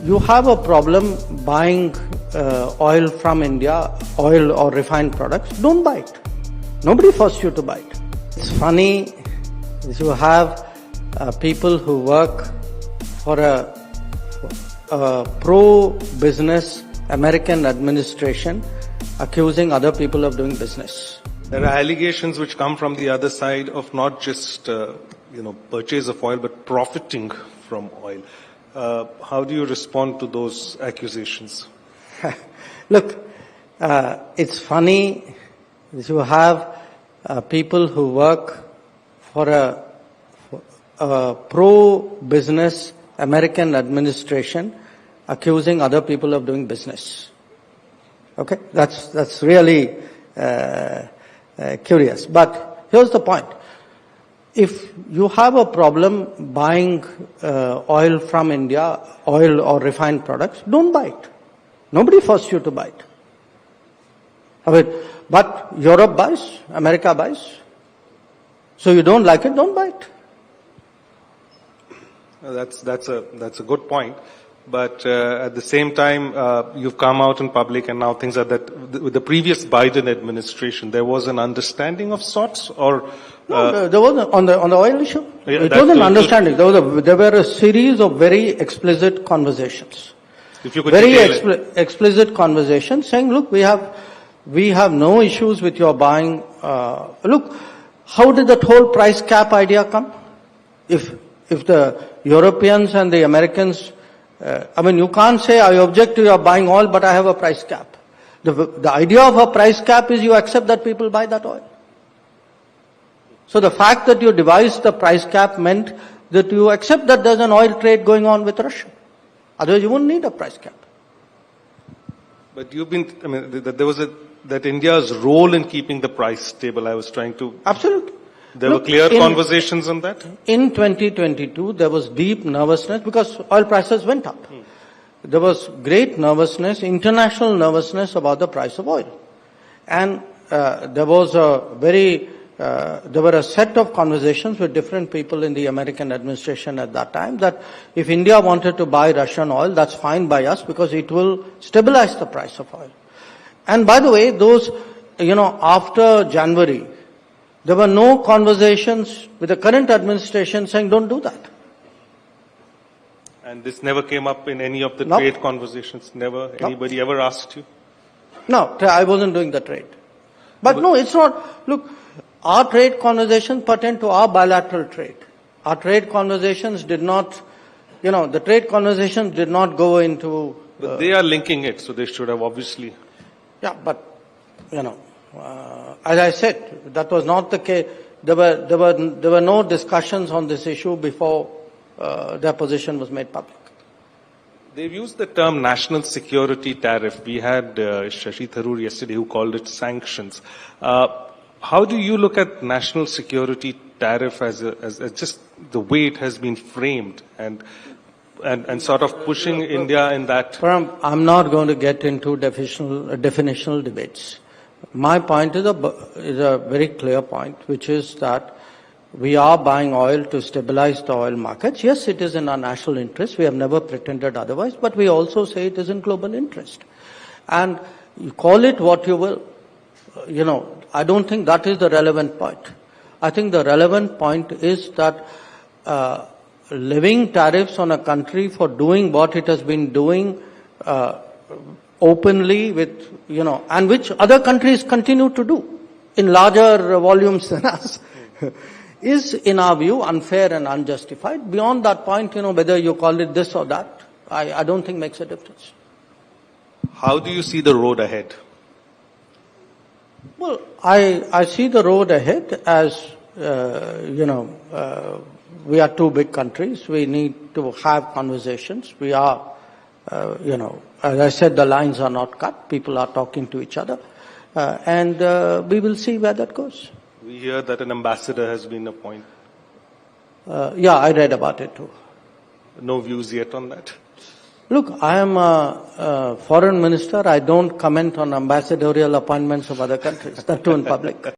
You have a problem buying oil from India, oil or refined products, don't buy it. Nobody forced you to buy it. It's funny, you have people who work for a pro-business American administration accusing other people of doing business. There are allegations which come from the other side of not just purchase of oil, but profiting from oil. How do you respond to those accusations? Look, it's funny, you have people who work for a pro-business American administration accusing other people of doing business. Okay, that's really curious. But here's the point. If you have a problem buying oil from India, oil or refined products, don't buy it. Nobody forced you to buy it. But Europe buys, America buys. So you don't like it, don't buy it. That's a good point. But at the same time, you've come out in public, and now things are that with the previous Biden administration, there was an understanding of sorts, or no, there wasn't on the oil issue. Yeah, it was an understanding. There were a series of very explicit conversations. If you could very explicit conversations saying, look, we have no issues with your buying. Look, how did that whole price cap idea come? If the Europeans and the Americans, you can't say I object to your buying oil, but I have a price cap. The idea of a price cap is you accept that people buy that oil. So the fact that you devised the price cap meant that you accept that there's an oil trade going on with Russia. Otherwise you wouldn't need a price cap. But there was that India's role in keeping the price stable. I was trying to. Absolutely. There were clear conversations on that? In 2022, there was deep nervousness because oil prices went up. There was great nervousness, international nervousness about the price of oil. And there were a set of conversations with different people in the American administration at that time that if India wanted to buy Russian oil, that's fine by us because it will stabilize the price of oil. And by the way, those, after January, there were no conversations with the current administration saying don't do that. And this never came up in any of the trade conversations? Never? Anybody ever asked you? No, I wasn't doing the trade. But no, it's not. Look, our trade conversations pertain to our bilateral trade. Our trade conversations did not, the trade conversations did not go into. But they are linking it, so they should have obviously. Yeah, but, as I said, that was not the case. There were no discussions on this issue before their position was made public. They've used the term national security tariff. We had Shashi Tharoor yesterday who called it sanctions. How do you look at national security tariff as just the way it has been framed and sort of pushing India in that? Param, I'm not going to get into definitional debates. My point is a very clear point, which is that we are buying oil to stabilize the oil markets. Yes, it is in our national interest. We have never pretended otherwise, but we also say it is in global interest. And you call it what you will. I don't think that is the relevant point. I think the relevant point is that levying tariffs on a country for doing what it has been doing openly with, and which other countries continue to do in larger volumes than us, is in our view unfair and unjustified. Beyond that point, whether you call it this or that, I don't think makes a difference. How do you see the road ahead? Well, I see the road ahead as, we are two big countries. We need to have conversations. We are, as I said, the lines are not cut. People are talking to each other. And we will see where that goes. We hear that an ambassador has been appointed. Yeah, I read about it too. No views yet on that? Look, I am a foreign minister. I don't comment on ambassadorial appointments of other countries. That too in public.